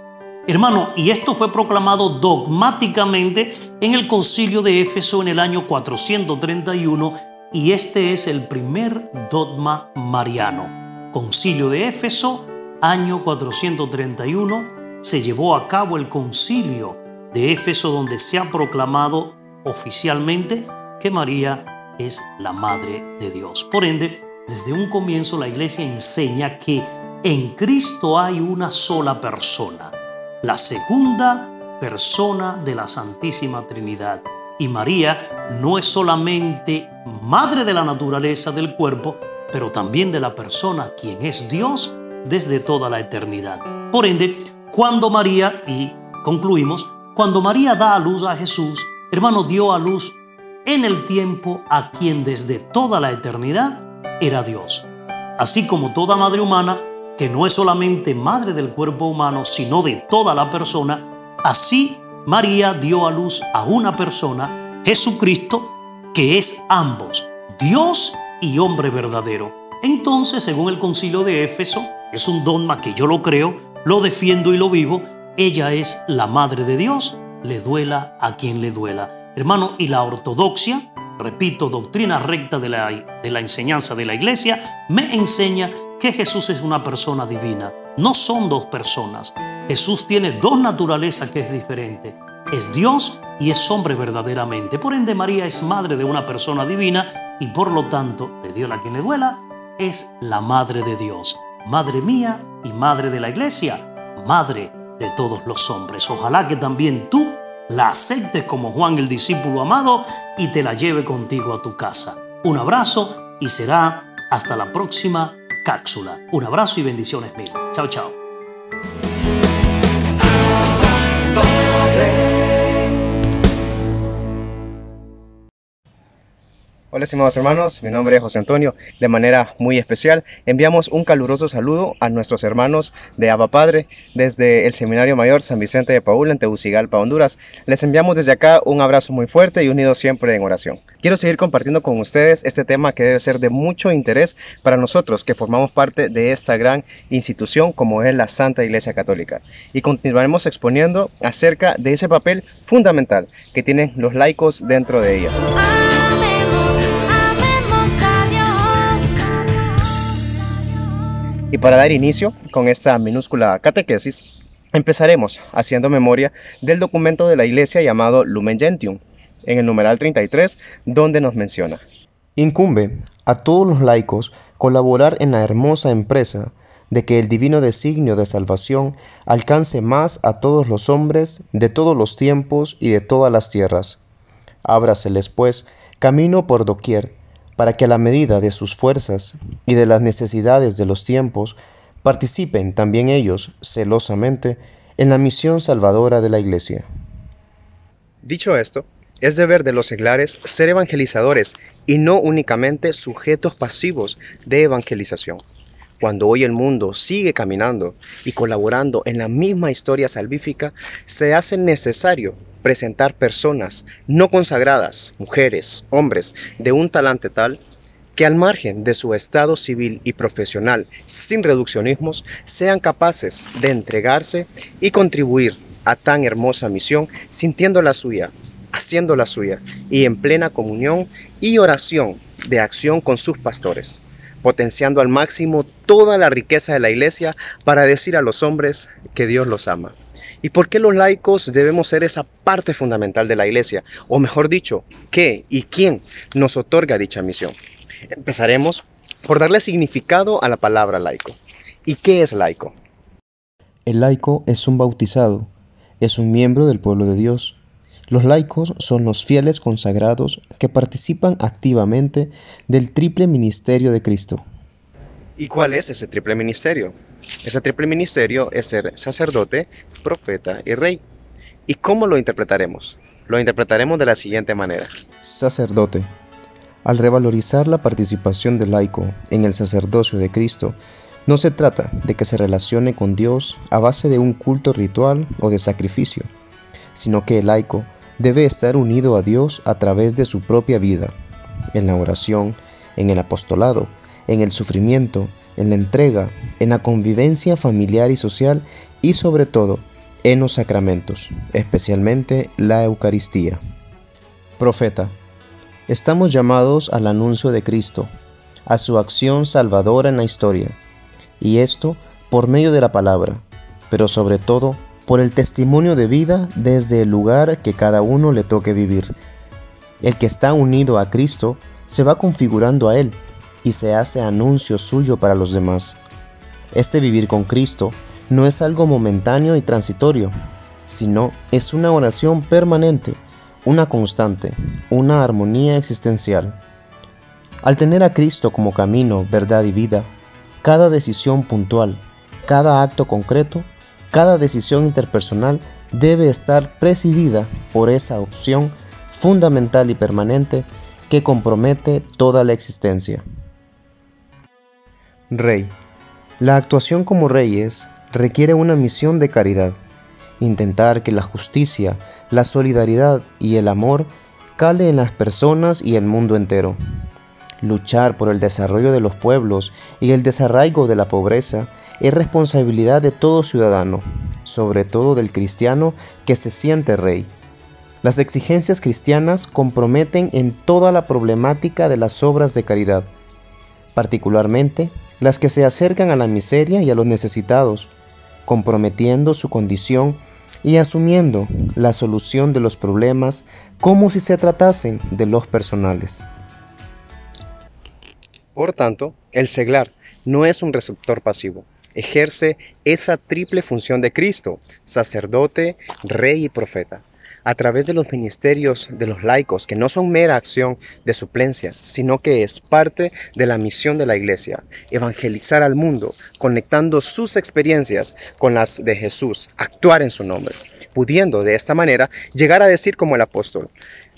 Speaker 12: Hermano, y esto fue proclamado dogmáticamente en el Concilio de Éfeso en el año 431, y este es el primer dogma mariano. Concilio de Éfeso, año 431, se llevó a cabo el Concilio de Éfeso, donde se ha proclamado oficialmente que María es la Madre de Dios. Por ende, desde un comienzo la Iglesia enseña que en Cristo hay una sola persona, la segunda persona de la Santísima Trinidad. Y María no es solamente madre de la naturaleza del cuerpo, pero también de la persona, quien es Dios desde toda la eternidad. Por ende, cuando María, y concluimos, cuando María da a luz a Jesús, hermano, dio a luz en el tiempo a quien desde toda la eternidad era Dios. Así como toda madre humana, que no es solamente madre del cuerpo humano, sino de toda la persona, así María dio a luz a una persona, Jesucristo, que es ambos, Dios y hombre verdadero. Entonces, según el Concilio de Éfeso, es un dogma que yo lo creo, lo defiendo y lo vivo. Ella es la Madre de Dios, le duela a quien le duela. Hermano, y la ortodoxia, repito, doctrina recta de la enseñanza de la Iglesia, me enseña que Jesús es una persona divina. No son dos personas. Jesús tiene dos naturalezas que es diferente. Es Dios y es hombre verdaderamente. Por ende, María es madre de una persona divina y por lo tanto, le duela a quien le duela, es la Madre de Dios. Madre mía y Madre de la Iglesia, Madre de todos los hombres. Ojalá que también tú la aceptes como Juan el discípulo amado y te la lleve contigo a tu casa. Un abrazo y será hasta la próxima cápsula. Un abrazo y bendiciones mil. Chao, chao.
Speaker 13: Hola estimados hermanos, mi nombre es José Antonio. De manera muy especial enviamos un caluroso saludo a nuestros hermanos de Abba Padre desde el Seminario Mayor San Vicente de Paúl en Tegucigalpa, Honduras. Les enviamos desde acá un abrazo muy fuerte y unidos siempre en oración. Quiero seguir compartiendo con ustedes este tema que debe ser de mucho interés para nosotros que formamos parte de esta gran institución como es la Santa Iglesia Católica. Y continuaremos exponiendo acerca de ese papel fundamental que tienen los laicos dentro de ella. Y para dar inicio con esta minúscula catequesis, empezaremos haciendo memoria del documento de la Iglesia llamado Lumen Gentium, en el numeral 33, donde nos menciona: incumbe a todos los laicos colaborar en la hermosa empresa de que el divino designio de salvación alcance más a todos los hombres de todos los tiempos y de todas las tierras. Ábraseles, pues, camino por doquier, para que a la medida de sus fuerzas y de las necesidades de los tiempos, participen también ellos celosamente en la misión salvadora de la Iglesia. Dicho esto, es deber de los seglares ser evangelizadores y no únicamente sujetos pasivos de evangelización. Cuando hoy el mundo sigue caminando y colaborando en la misma historia salvífica, se hace necesario presentar personas no consagradas, mujeres, hombres, de un talante tal que al margen de su estado civil y profesional, sin reduccionismos, sean capaces de entregarse y contribuir a tan hermosa misión, sintiendo la suya, haciendo la suya y en plena comunión y oración de acción con sus pastores, potenciando al máximo toda la riqueza de la Iglesia para decir a los hombres que Dios los ama. ¿Y por qué los laicos debemos ser esa parte fundamental de la Iglesia? O mejor dicho, ¿qué y quién nos otorga dicha misión? Empezaremos por darle significado a la palabra laico. ¿Y qué es laico?
Speaker 14: El laico es un bautizado, es un miembro del pueblo de Dios. Los laicos son los fieles consagrados que participan activamente del triple ministerio de Cristo.
Speaker 13: ¿Y cuál es ese triple ministerio? Ese triple ministerio es ser sacerdote, profeta y rey. ¿Y cómo lo interpretaremos? Lo interpretaremos de la siguiente manera.
Speaker 14: Sacerdote. Al revalorizar la participación del laico en el sacerdocio de Cristo, no se trata de que se relacione con Dios a base de un culto ritual o de sacrificio, sino que el laico debe estar unido a Dios a través de su propia vida, en la oración, en el apostolado, en el sufrimiento, en la entrega, en la convivencia familiar y social y sobre todo en los sacramentos, especialmente la Eucaristía. Profeta. Estamos llamados al anuncio de Cristo, a su acción salvadora en la historia, y esto por medio de la palabra, pero sobre todo por el testimonio de vida desde el lugar que cada uno le toque vivir. El que está unido a Cristo se va configurando a Él y se hace anuncio suyo para los demás. Este vivir con Cristo no es algo momentáneo y transitorio, sino es una oración permanente, una constante, una armonía existencial. Al tener a Cristo como camino, verdad y vida, cada decisión puntual, cada acto concreto, cada decisión interpersonal debe estar presidida por esa opción fundamental y permanente que compromete toda la existencia. Rey. La actuación como reyes requiere una misión de caridad, intentar que la justicia, la solidaridad y el amor cale en las personas y el mundo entero. Luchar por el desarrollo de los pueblos y el desarraigo de la pobreza es responsabilidad de todo ciudadano, sobre todo del cristiano que se siente rey. Las exigencias cristianas comprometen en toda la problemática de las obras de caridad, particularmente las que se acercan a la miseria y a los necesitados, comprometiendo su condición y asumiendo la solución de los problemas como si se tratasen de los personales.
Speaker 13: Por tanto, el seglar no es un receptor pasivo, ejerce esa triple función de Cristo, sacerdote, rey y profeta, a través de los ministerios de los laicos, que no son mera acción de suplencia, sino que es parte de la misión de la Iglesia, evangelizar al mundo, conectando sus experiencias con las de Jesús, actuar en su nombre, pudiendo de esta manera llegar a decir como el apóstol: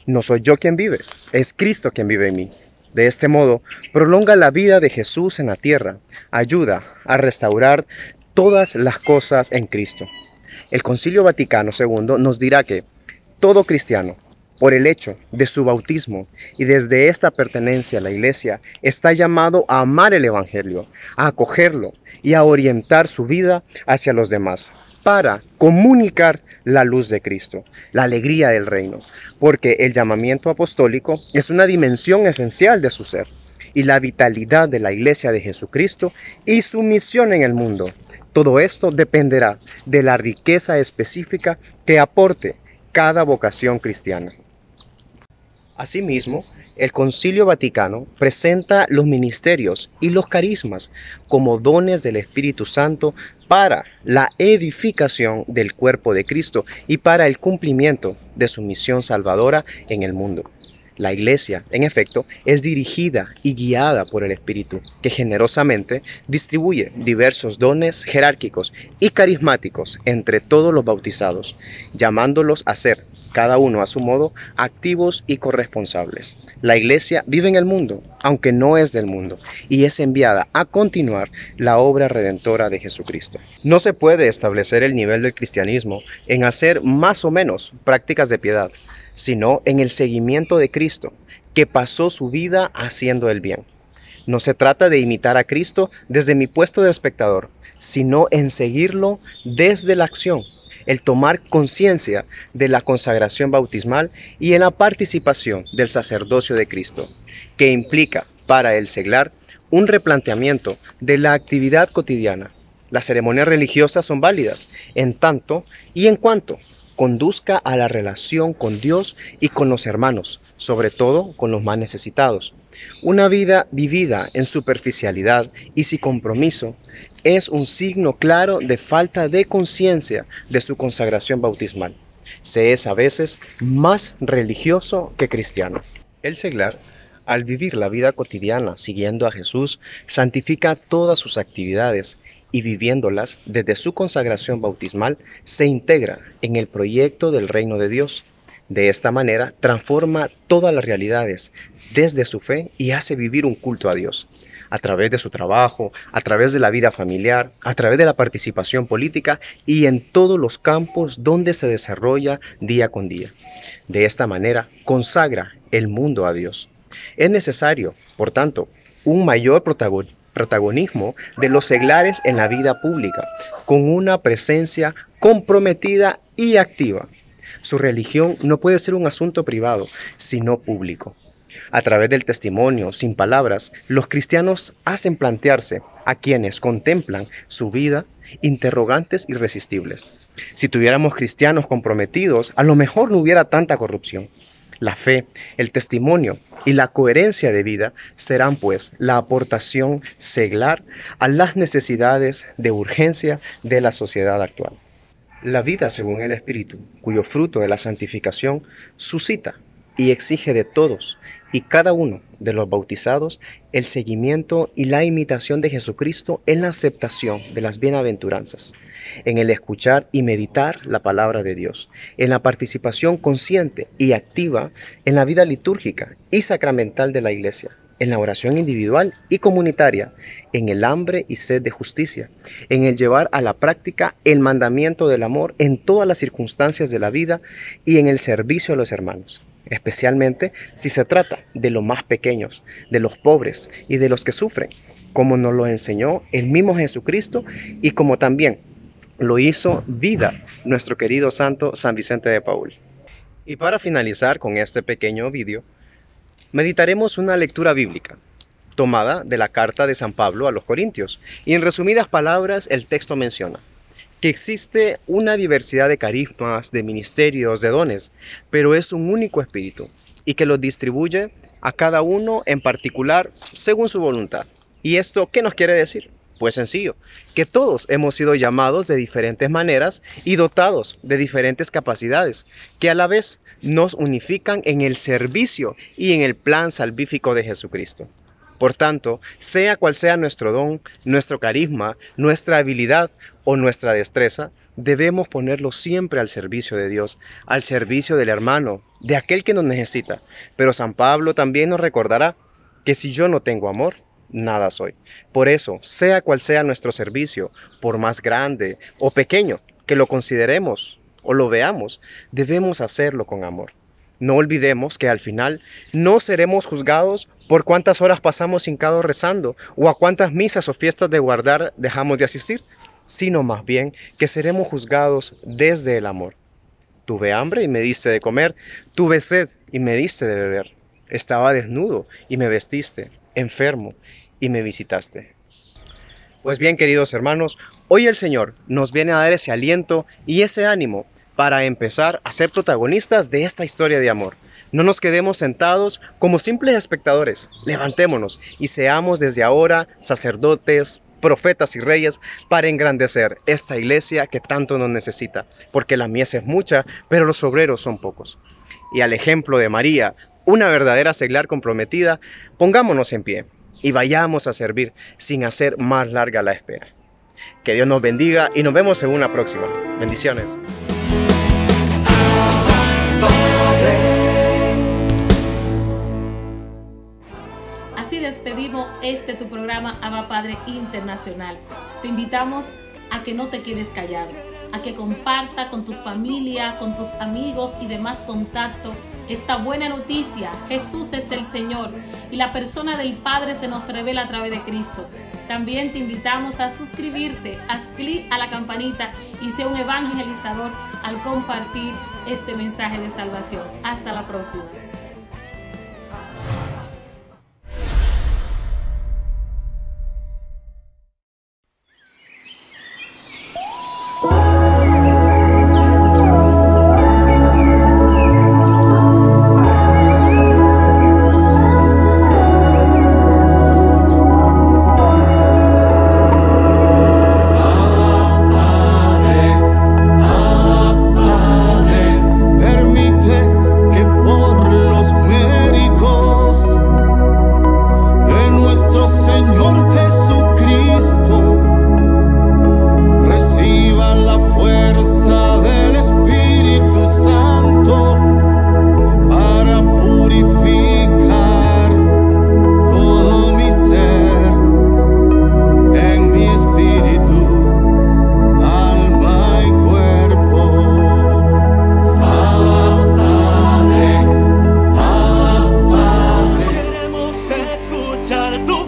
Speaker 13: no soy yo quien vive, es Cristo quien vive en mí. De este modo, prolonga la vida de Jesús en la tierra, ayuda a restaurar todas las cosas en Cristo. El Concilio Vaticano II nos dirá que todo cristiano, por el hecho de su bautismo y desde esta pertenencia a la Iglesia, está llamado a amar el Evangelio, a acogerlo y a orientar su vida hacia los demás, para comunicar la luz de Cristo, la alegría del reino, porque el llamamiento apostólico es una dimensión esencial de su ser y la vitalidad de la Iglesia de Jesucristo y su misión en el mundo. Todo esto dependerá de la riqueza específica que aporte cada vocación cristiana. Asimismo, el Concilio Vaticano presenta los ministerios y los carismas como dones del Espíritu Santo para la edificación del cuerpo de Cristo y para el cumplimiento de su misión salvadora en el mundo. La Iglesia, en efecto, es dirigida y guiada por el Espíritu, que generosamente distribuye diversos dones jerárquicos y carismáticos entre todos los bautizados, llamándolos a ser, cada uno a su modo, activos y corresponsables. La Iglesia vive en el mundo, aunque no es del mundo, y es enviada a continuar la obra redentora de Jesucristo. No se puede establecer el nivel del cristianismo en hacer más o menos prácticas de piedad, sino en el seguimiento de Cristo, que pasó su vida haciendo el bien. No se trata de imitar a Cristo desde mi puesto de espectador, sino en seguirlo desde la acción, el tomar conciencia de la consagración bautismal y en la participación del sacerdocio de Cristo, que implica para el seglar un replanteamiento de la actividad cotidiana. Las ceremonias religiosas son válidas en tanto y en cuanto conduzca a la relación con Dios y con los hermanos, sobre todo con los más necesitados. Una vida vivida en superficialidad y sin compromiso es un signo claro de falta de conciencia de su consagración bautismal. Se es a veces más religioso que cristiano. El seglar, al vivir la vida cotidiana siguiendo a Jesús, santifica todas sus actividades y viviéndolas desde su consagración bautismal, se integra en el proyecto del reino de Dios. De esta manera, transforma todas las realidades desde su fe y hace vivir un culto a Dios, a través de su trabajo, a través de la vida familiar, a través de la participación política y en todos los campos donde se desarrolla día con día. De esta manera, consagra el mundo a Dios. Es necesario, por tanto, un mayor protagonismo de los seglares en la vida pública, con una presencia comprometida y activa. Su religión no puede ser un asunto privado, sino público. A través del testimonio, sin palabras, los cristianos hacen plantearse a quienes contemplan su vida interrogantes irresistibles. Si tuviéramos cristianos comprometidos, a lo mejor no hubiera tanta corrupción. La fe, el testimonio y la coherencia de vida serán, pues, la aportación seglar a las necesidades de urgencia de la sociedad actual. La vida según el Espíritu, cuyo fruto es la santificación, suscita y exige de todos y cada uno de los bautizados el seguimiento y la imitación de Jesucristo en la aceptación de las bienaventuranzas, en el escuchar y meditar la palabra de Dios, en la participación consciente y activa en la vida litúrgica y sacramental de la Iglesia, en la oración individual y comunitaria, en el hambre y sed de justicia, en el llevar a la práctica el mandamiento del amor en todas las circunstancias de la vida y en el servicio a los hermanos. especialmente si se trata de los más pequeños, de los pobres y de los que sufren, como nos lo enseñó el mismo Jesucristo y como también lo hizo vida nuestro querido santo San Vicente de Paúl. Y para finalizar con este pequeño vídeo, meditaremos una lectura bíblica tomada de la carta de San Pablo a los Corintios. Y en resumidas palabras, el texto menciona que existe una diversidad de carismas, de ministerios, de dones, pero es un único espíritu y que los distribuye a cada uno en particular según su voluntad. ¿Y esto qué nos quiere decir? Pues sencillo, que todos hemos sido llamados de diferentes maneras y dotados de diferentes capacidades, que a la vez nos unifican en el servicio y en el plan salvífico de Jesucristo. Por tanto, sea cual sea nuestro don, nuestro carisma, nuestra habilidad o nuestra destreza, debemos ponerlo siempre al servicio de Dios, al servicio del hermano, de aquel que nos necesita. Pero San Pablo también nos recordará que si yo no tengo amor, nada soy. Por eso, sea cual sea nuestro servicio, por más grande o pequeño que lo consideremos o lo veamos, debemos hacerlo con amor. No olvidemos que al final no seremos juzgados por cuántas horas pasamos hincados rezando o a cuántas misas o fiestas de guardar dejamos de asistir, sino más bien que seremos juzgados desde el amor. Tuve hambre y me diste de comer, tuve sed y me diste de beber, estaba desnudo y me vestiste, enfermo y me visitaste. Pues bien, queridos hermanos, hoy el Señor nos viene a dar ese aliento y ese ánimo para empezar a ser protagonistas de esta historia de amor. No nos quedemos sentados como simples espectadores, levantémonos y seamos desde ahora sacerdotes, profetas y reyes para engrandecer esta iglesia que tanto nos necesita, porque la mies es mucha, pero los obreros son pocos. Y al ejemplo de María, una verdadera seglar comprometida, pongámonos en pie y vayamos a servir sin hacer más larga la espera. Que Dios nos bendiga y nos vemos en una próxima. Bendiciones.
Speaker 4: Así despedimos tu programa Abba Padre Internacional. Te invitamos a que no te quedes callado, a que comparta con tus familias, con tus amigos y demás contactos esta buena noticia. Jesús es el Señor y la persona del Padre se nos revela a través de Cristo. También te invitamos a suscribirte, haz clic a la campanita y sea un evangelizador al compartir este mensaje de salvación. Hasta la próxima.
Speaker 2: Escuchar tu